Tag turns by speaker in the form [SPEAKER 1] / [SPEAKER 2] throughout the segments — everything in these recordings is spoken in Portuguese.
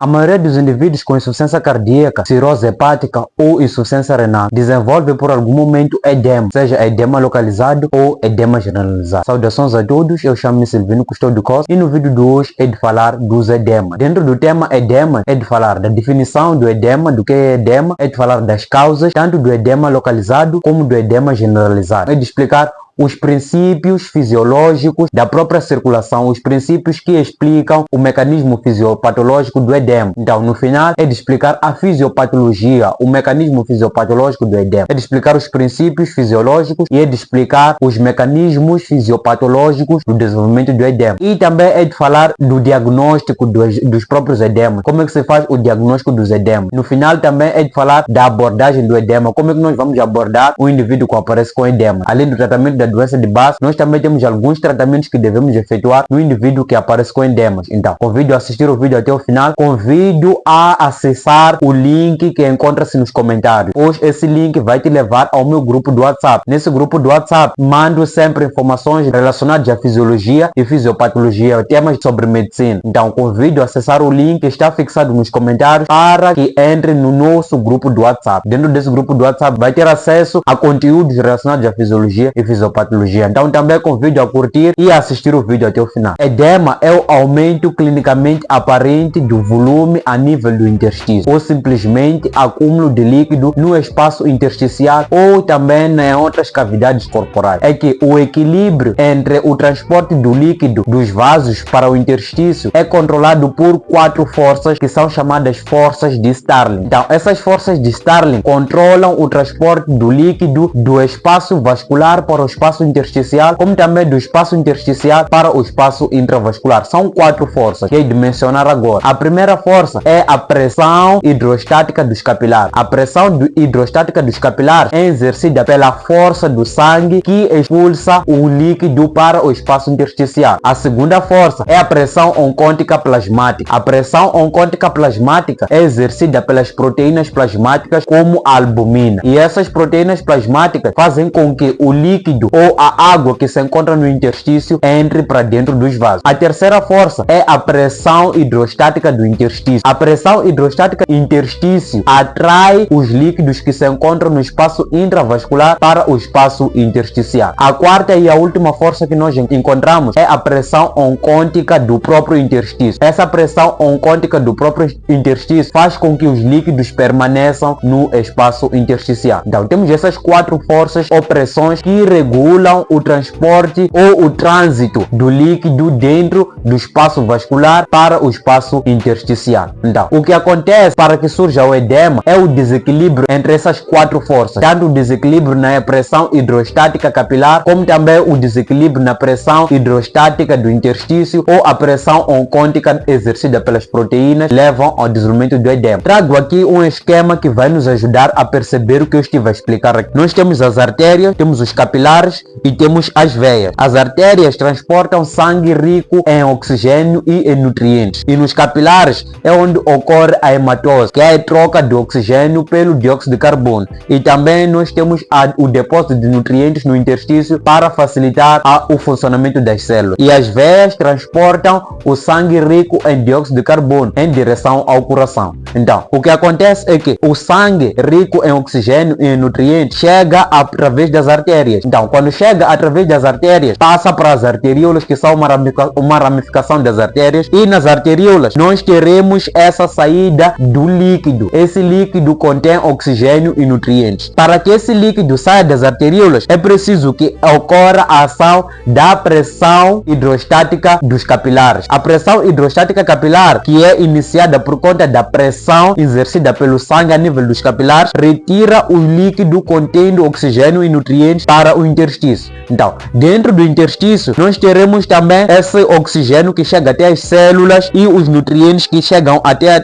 [SPEAKER 1] A maioria dos indivíduos com insuficiência cardíaca, cirrose hepática ou insuficiência renal desenvolve por algum momento edema, seja edema localizado ou edema generalizado. Saudações a todos, eu chamo-me Silvino Custódio Costa e no vídeo de hoje é de falar dos edemas. Dentro do tema edema é de falar da definição do edema, do que é edema, é de falar das causas, tanto do edema localizado como do edema generalizado. É de explicar os princípios fisiológicos da própria circulação, os princípios que explicam o mecanismo fisiopatológico do edema. Então, no final, é de explicar a fisiopatologia, o mecanismo fisiopatológico do edema. É de explicar os princípios fisiológicos e é de explicar os mecanismos fisiopatológicos do desenvolvimento do edema. E também é de falar do diagnóstico dos próprios edemas, como é que se faz o diagnóstico dos edemas. No final, também é de falar da abordagem do edema, como é que nós vamos abordar o indivíduo que aparece com edema. Além do tratamento da doença de base, nós também temos alguns tratamentos que devemos efetuar no indivíduo que aparece com edemas. Então, convido a assistir o vídeo até o final, convido a acessar o link que encontra-se nos comentários, pois esse link vai te levar ao meu grupo do WhatsApp. Nesse grupo do WhatsApp, mando sempre informações relacionadas à fisiologia e fisiopatologia, temas sobre medicina. Então, convido a acessar o link que está fixado nos comentários para que entre no nosso grupo do WhatsApp. Dentro desse grupo do WhatsApp, vai ter acesso a conteúdos relacionados à fisiologia e fisiopatologia. Então também convido a curtir e assistir o vídeo até o final. Edema é o aumento clinicamente aparente do volume a nível do interstício, ou simplesmente acúmulo de líquido no espaço intersticial ou também em outras cavidades corporais. É que o equilíbrio entre o transporte do líquido dos vasos para o interstício é controlado por 4 forças que são chamadas forças de Starling. Então essas forças de Starling controlam o transporte do líquido do espaço vascular para o espaço intersticial, como também do espaço intersticial para o espaço intravascular. São 4 forças que hei de mencionar agora. A primeira força é a pressão hidrostática dos capilares. A pressão hidrostática dos capilares é exercida pela força do sangue que expulsa o líquido para o espaço intersticial. A segunda força é a pressão oncôtica plasmática. A pressão oncôtica plasmática é exercida pelas proteínas plasmáticas como a albumina. E essas proteínas plasmáticas fazem com que o líquido ou a água que se encontra no interstício entre para dentro dos vasos. A terceira força é a pressão hidrostática do interstício. A pressão hidrostática do interstício atrai os líquidos que se encontram no espaço intravascular para o espaço intersticial. A quarta e a última força que nós encontramos é a pressão oncôtica do próprio interstício. Essa pressão oncôtica do próprio interstício faz com que os líquidos permaneçam no espaço intersticial. Então temos essas 4 forças ou pressões que regulam o transporte ou o trânsito do líquido dentro do espaço vascular para o espaço intersticial. Então, o que acontece para que surja o edema é o desequilíbrio entre essas 4 forças, tanto o desequilíbrio na pressão hidrostática capilar, como também o desequilíbrio na pressão hidrostática do interstício ou a pressão oncôtica exercida pelas proteínas levam ao desenvolvimento do edema. Trago aqui um esquema que vai nos ajudar a perceber o que eu estive a explicar aqui. Nós temos as artérias, temos os capilares e temos as veias. As artérias transportam sangue rico em oxigênio e em nutrientes. E nos capilares é onde ocorre a hematose, que é a troca de oxigênio pelo dióxido de carbono. E também nós temos o depósito de nutrientes no interstício para facilitar o funcionamento das células. E as veias transportam o sangue rico em dióxido de carbono em direção ao coração. Então, o que acontece é que o sangue rico em oxigênio e em nutrientes chega através das artérias. Então, quando chega através das artérias, passa para as arteríolas, que são uma ramificação das artérias, e nas arteríolas nós teremos essa saída do líquido. Esse líquido contém oxigênio e nutrientes. Para que esse líquido saia das arteríolas, é preciso que ocorra a ação da pressão hidrostática dos capilares. A pressão hidrostática capilar, que é iniciada por conta da pressão exercida pelo sangue a nível dos capilares, retira o líquido contendo oxigênio e nutrientes para o interstício. Então, dentro do interstício, nós teremos também esse oxigênio que chega até as células e os nutrientes que chegam até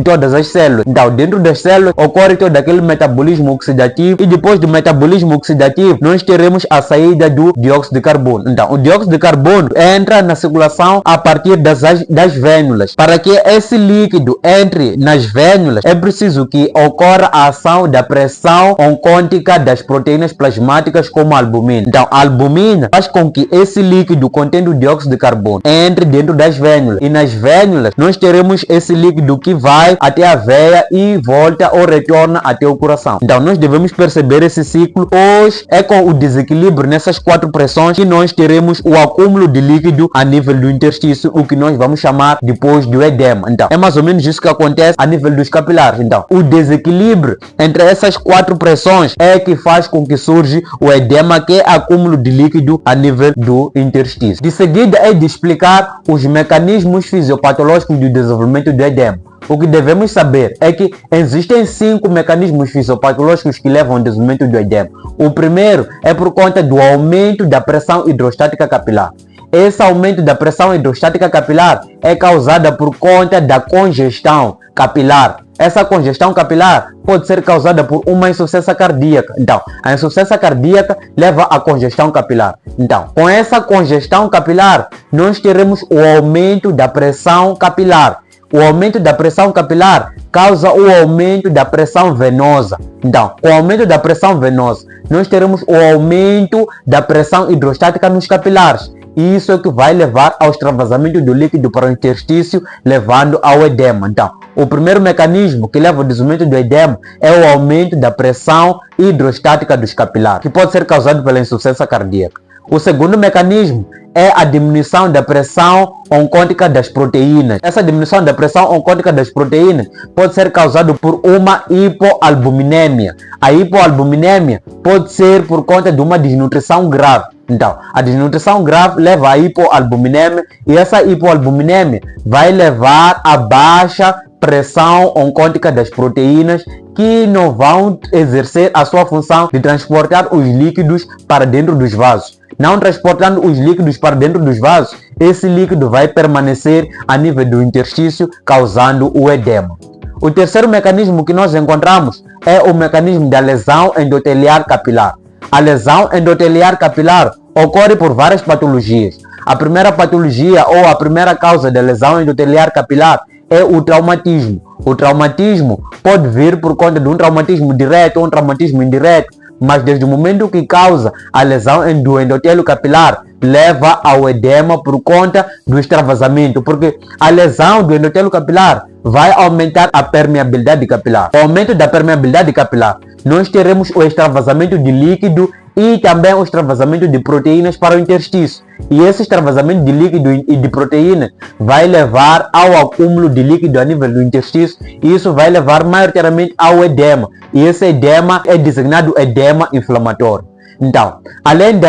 [SPEAKER 1] todas as células. Então, dentro das células ocorre todo aquele metabolismo oxidativo e depois do metabolismo oxidativo, nós teremos a saída do dióxido de carbono. Então, o dióxido de carbono entra na circulação a partir das vênulas. Para que esse líquido entre nas vênulas, é preciso que ocorra a ação da pressão oncôtica das proteínas plasmáticas como a albumina albumina. Então, a albumina faz com que esse líquido contendo dióxido de carbono entre dentro das vênulas. E nas vênulas, nós teremos esse líquido que vai até a veia e volta ou retorna até o coração. Então, nós devemos perceber esse ciclo, pois é com o desequilíbrio nessas 4 pressões que nós teremos o acúmulo de líquido a nível do interstício, o que nós vamos chamar depois do edema. Então, é mais ou menos isso que acontece a nível dos capilares. Então, o desequilíbrio entre essas 4 pressões é que faz com que surja o edema, que é acúmulo de líquido a nível do interstício. De seguida é de explicar os mecanismos fisiopatológicos do desenvolvimento do edema. O que devemos saber é que existem 5 mecanismos fisiopatológicos que levam ao desenvolvimento do edema. O primeiro é por conta do aumento da pressão hidrostática capilar. Esse aumento da pressão hidrostática capilar é causada por conta da congestão capilar. Essa congestão capilar pode ser causada por uma insuficiência cardíaca. Então, a insuficiência cardíaca leva à congestão capilar. Então, com essa congestão capilar, nós teremos o aumento da pressão capilar. O aumento da pressão capilar causa o aumento da pressão venosa. Então, com o aumento da pressão venosa, nós teremos o aumento da pressão hidrostática nos capilares. E isso é que vai levar ao extravasamento do líquido para o interstício, levando ao edema. Então, o primeiro mecanismo que leva ao desenvolvimento do edema é o aumento da pressão hidrostática dos capilares, que pode ser causado pela insuficiência cardíaca. O segundo mecanismo é a diminuição da pressão oncótica das proteínas. Essa diminuição da pressão oncótica das proteínas pode ser causada por uma hipoalbuminémia. A hipoalbuminémia pode ser por conta de uma desnutrição grave. Então, a desnutrição grave leva à hipoalbuminémia e essa hipoalbuminémia vai levar a baixa pressão oncótica das proteínas, que não vão exercer a sua função de transportar os líquidos para dentro dos vasos. Não transportando os líquidos para dentro dos vasos, esse líquido vai permanecer a nível do interstício, causando o edema. O terceiro mecanismo que nós encontramos é o mecanismo da lesão endoteliar capilar. A lesão endoteliar capilar ocorre por várias patologias. A primeira patologia ou a primeira causa da lesão endoteliar capilar é o traumatismo. O traumatismo pode vir por conta de um traumatismo direto ou um traumatismo indireto, mas desde o momento que causa a lesão do endotélio capilar, leva ao edema por conta do extravasamento, porque a lesão do endotélio capilar vai aumentar a permeabilidade capilar. Com o aumento da permeabilidade capilar, nós teremos o extravasamento de líquido e também o extravasamento de proteínas para o interstício. E esse extravasamento de líquido e de proteínas vai levar ao acúmulo de líquido a nível do interstício, e isso vai levar maioritariamente ao edema. E esse edema é designado edema inflamatório. Então, além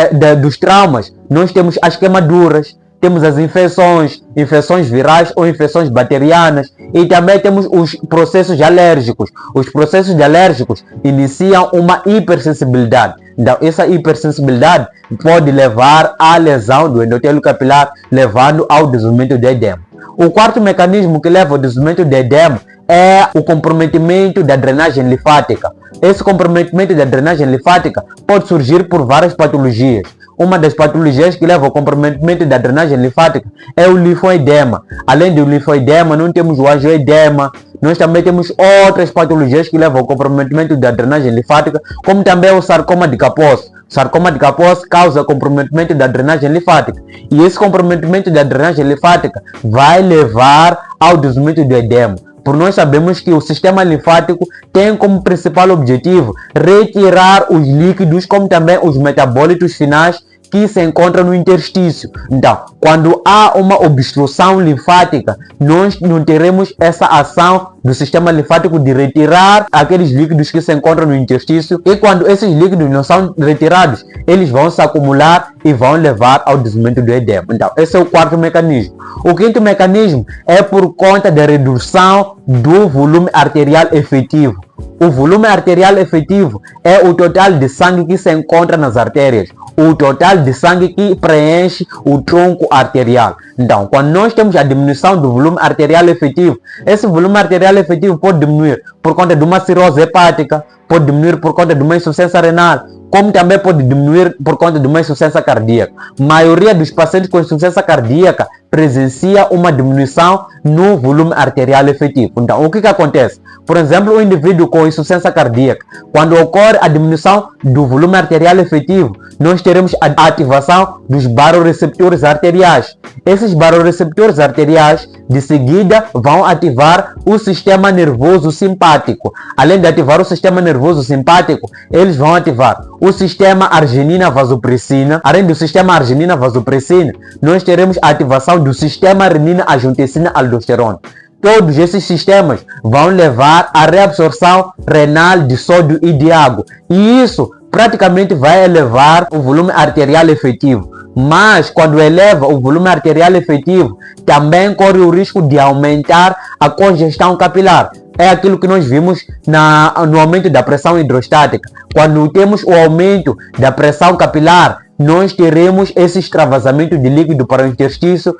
[SPEAKER 1] dos traumas, nós temos as queimaduras, temos as infecções virais ou infecções bacterianas, e também temos os processos alérgicos. Os processos alérgicos iniciam uma hipersensibilidade. Então, essa hipersensibilidade pode levar à lesão do endotélio capilar, levando ao desenvolvimento do edema. O quarto mecanismo que leva ao desenvolvimento do edema é o comprometimento da drenagem linfática. Esse comprometimento da drenagem linfática pode surgir por várias patologias. Uma das patologias que leva ao comprometimento da drenagem linfática é o linfoedema. Além do linfoedema, não temos o angioedema. Nós também temos outras patologias que levam ao comprometimento da drenagem linfática, como também o sarcoma de Kaposi. O sarcoma de Kaposi causa comprometimento da drenagem linfática. E esse comprometimento da drenagem linfática vai levar ao desenvolvimento do edema. Por nós sabemos que o sistema linfático tem como principal objetivo retirar os líquidos, como também os metabólitos finais que se encontram no interstício. Então, quando há uma obstrução linfática, nós não teremos essa ação do sistema linfático de retirar aqueles líquidos que se encontram no interstício, e quando esses líquidos não são retirados, eles vão se acumular e vão levar ao desenvolvimento do edema. Então, esse é o quarto mecanismo. O quinto mecanismo é por conta da redução do volume arterial efetivo. O volume arterial efetivo é o total de sangue que se encontra nas artérias, o total de sangue que preenche o tronco arterial. Então, quando nós temos a diminuição do volume arterial efetivo, esse volume arterial efetivo pode diminuir por conta de uma cirrose hepática, pode diminuir por conta de uma insuficiência renal, como também pode diminuir por conta de uma insuficiência cardíaca. A maioria dos pacientes com insuficiência cardíaca presencia uma diminuição no volume arterial efetivo. Então, o que acontece? Por exemplo, o indivíduo com insuficiência cardíaca, quando ocorre a diminuição do volume arterial efetivo, nós teremos a ativação dos baroreceptores arteriais. Esses baroreceptores arteriais, de seguida, vão ativar o sistema nervoso simpático. Além de ativar o sistema nervoso simpático, eles vão ativar o sistema arginina-vasopressina. Além do sistema arginina-vasopressina, nós teremos a ativação do sistema renina-angiotensina-aldosterona. Todos esses sistemas vão levar à reabsorção renal de sódio e de água. E isso praticamente vai elevar o volume arterial efetivo. Mas quando eleva o volume arterial efetivo, também corre o risco de aumentar a congestão capilar. É aquilo que nós vimos no aumento da pressão hidrostática. Quando temos o aumento da pressão capilar, nós teremos esse extravasamento de líquido para o interstício,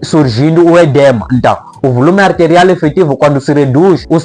[SPEAKER 1] surgindo o edema. Então, o volume arterial efetivo, quando se reduz, o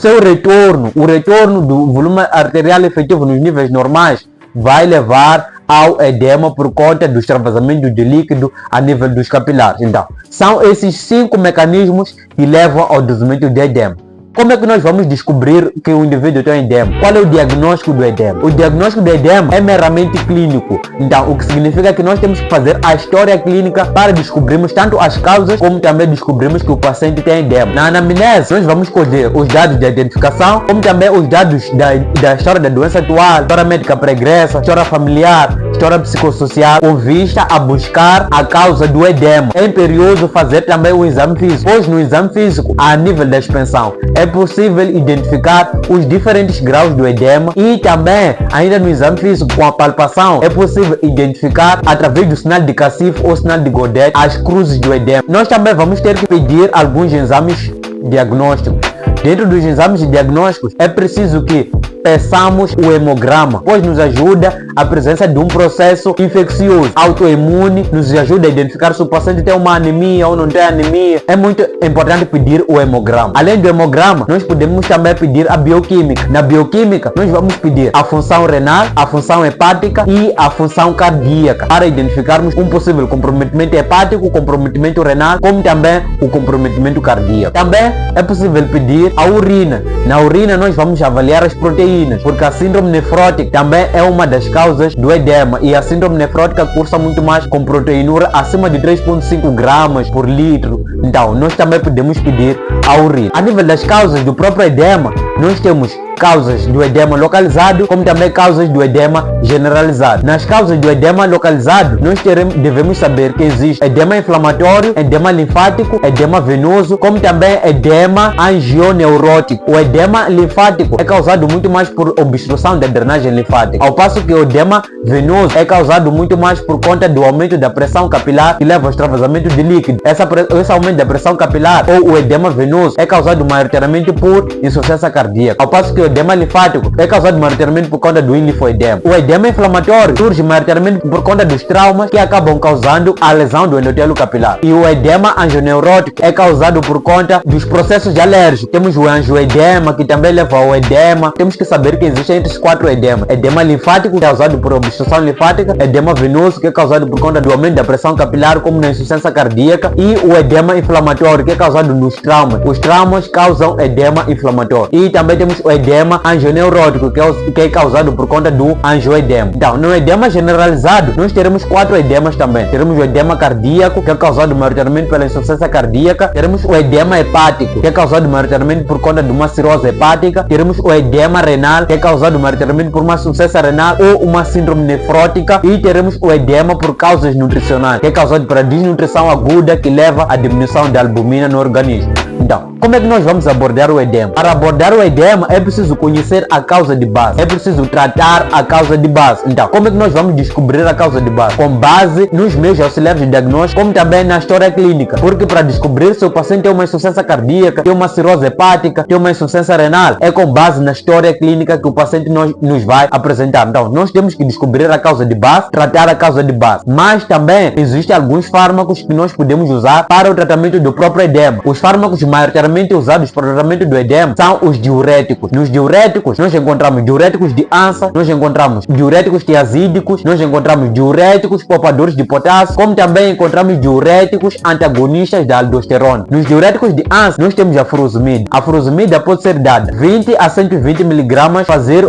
[SPEAKER 1] retorno do volume arterial efetivo nos níveis normais vai levar ao edema por conta do extravasamento de líquido a nível dos capilares. Então, são esses 5 mecanismos que levam ao desenvolvimento de edema. Como é que nós vamos descobrir que o indivíduo tem edema? Qual é o diagnóstico do edema? O diagnóstico do edema é meramente clínico. Então, o que significa que nós temos que fazer a história clínica para descobrirmos tanto as causas, como também descobrirmos que o paciente tem edema. Na anamnese, nós vamos colher os dados de identificação, como também os dados da história da doença atual, história médica pregressa, história familiar, história psicossocial, com vista a buscar a causa do edema. É imperioso fazer também o exame físico, pois no exame físico, a nível da expensão, é possível identificar os diferentes graus do edema e também, ainda no exame físico, com a palpação, é possível identificar através do sinal de Cassif ou sinal de Godet as cruzes do edema. Nós também vamos ter que pedir alguns exames diagnósticos. Dentro dos exames diagnósticos, é preciso que peçamos o hemograma, pois nos ajuda a presença de um processo infeccioso, autoimune, nos ajuda a identificar se o paciente tem uma anemia ou não tem anemia. É muito importante pedir o hemograma. Além do hemograma, nós podemos também pedir a bioquímica. Na bioquímica, nós vamos pedir a função renal, a função hepática e a função cardíaca, para identificarmos um possível comprometimento hepático, comprometimento renal, como também o comprometimento cardíaco. Também é possível pedir a urina. Na urina, nós vamos avaliar as proteínas, porque a síndrome nefrótica também é uma das causas do edema, e a síndrome nefrótica cursa muito mais com proteinúria acima de 3,5 gramas por litro. Então, nós também podemos pedir a urina. A nível das causas do próprio edema, nós temos causas do edema localizado, como também causas do edema generalizado. Nas causas do edema localizado, nós devemos saber que existe edema inflamatório, edema linfático, edema venoso, como também edema angioneurótico. O edema linfático é causado muito mais por obstrução da drenagem linfática, ao passo que o edema venoso é causado muito mais por conta do aumento da pressão capilar, que leva ao extravasamento de líquido. Esse aumento da pressão capilar ou o edema venoso é causado maioritariamente por insuficiência cardíaca, ao passo que o edema linfático é causado maioritariamente por conta do linfoedema. O edema inflamatório surge maioritariamente por conta dos traumas que acabam causando a lesão do endotélio capilar. E o edema angioneurótico é causado por conta dos processos alérgicos. Temos o angioedema, que também leva ao edema. Temos que saber que existem esses 4 edemas. Edema linfático, que é causado por obstrução linfática, edema venoso, que é causado por conta do aumento da pressão capilar, como na insuficiência cardíaca, e o edema inflamatório, que é causado nos traumas. Os traumas causam edema inflamatório. E também temos o edema angioneurótico, que é causado por conta do angioedema. Então, no edema generalizado, nós teremos 4 edemas também. Teremos o edema cardíaco, que é causado maioritariamente pela insuficiência cardíaca. Teremos o edema hepático, que é causado maioritariamente por conta de uma cirrose hepática. Teremos o edema renal, que é causado maioritariamente por uma insuficiência renal ou uma síndrome nefrótica. E teremos o edema por causas nutricionais, que é causado pela desnutrição aguda, que leva à diminuição da albumina no organismo. Então, como é que nós vamos abordar o edema? Para abordar o edema, é preciso conhecer a causa de base. É preciso tratar a causa de base. Então, como é que nós vamos descobrir a causa de base? Com base nos meios auxiliares de diagnóstico, como também na história clínica. Porque para descobrir se o paciente tem uma insuficiência cardíaca, tem uma cirrose hepática, tem uma insuficiência renal, é com base na história clínica que o paciente nos vai apresentar. Então, nós temos que descobrir a causa de base, tratar a causa de base. Mas também existem alguns fármacos que nós podemos usar para o tratamento do próprio edema. Os fármacos maioritariamente maioritariamente usados para o tratamento do edema são os diuréticos. Nos diuréticos, nós encontramos diuréticos de ANSA, nós encontramos diuréticos tiazídicos, nós encontramos diuréticos poupadores de potássio, como também encontramos diuréticos antagonistas da aldosterona. Nos diuréticos de ANSA, nós temos a furosemida. A furosemida pode ser dada 20 a 120 mg, fazer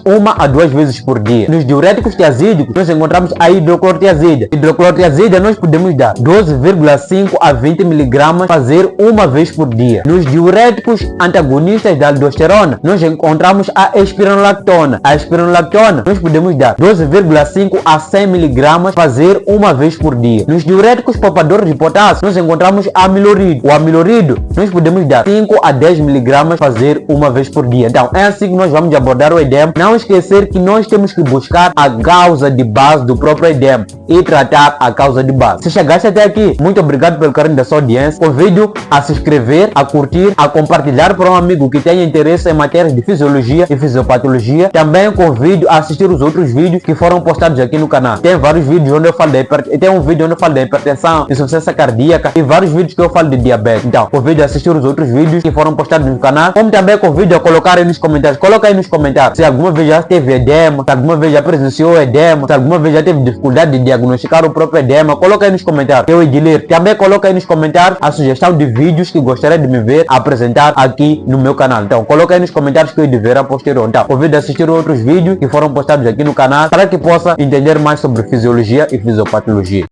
[SPEAKER 1] uma a duas vezes por dia. Nos diuréticos tiazídicos, nós encontramos a hidroclorotiazida. Hidroclorotiazida nós podemos dar 12,5 a 20 mg, fazer uma vez por dia. Nos diuréticos antagonistas da aldosterona, nós encontramos a espironolactona. A espironolactona nós podemos dar 12,5 a 100 mg, fazer uma vez por dia. Nos diuréticos poupadores de potássio, nós encontramos a amilorido. O amilorido nós podemos dar 5 a 10 mg, fazer uma vez por dia. Então é assim que nós vamos abordar o edema. Não esquecer que nós temos que buscar a causa de base do próprio edema e tratar a causa de base. Se chegaste até aqui, muito obrigado pelo carinho da sua audiência. Convido a se inscrever, a curtir, a compartilhar para um amigo que tenha interesse em matérias de fisiologia e fisiopatologia. Também convido a assistir os outros vídeos que foram postados aqui no canal. Tem vários vídeos onde eu falo de tem um vídeo onde eu falo de hipertensão, insuficiência cardíaca e vários vídeos que eu falo de diabetes. Então, convido a assistir os outros vídeos que foram postados no canal. Como também convido a colocar aí nos comentários. Coloca aí nos comentários se alguma vez já teve edema, se alguma vez já presenciou edema, se alguma vez já teve dificuldade de diagnosticar o próprio edema. Coloca aí nos comentários. Eu de ler. Também coloca aí nos comentários a sugestão de vídeos que gostaria de me ver apresentar aqui no meu canal. Então, coloca aí nos comentários que eu deverá posterior. Então, convido a assistir outros vídeos que foram postados aqui no canal para que possa entender mais sobre fisiologia e fisiopatologia.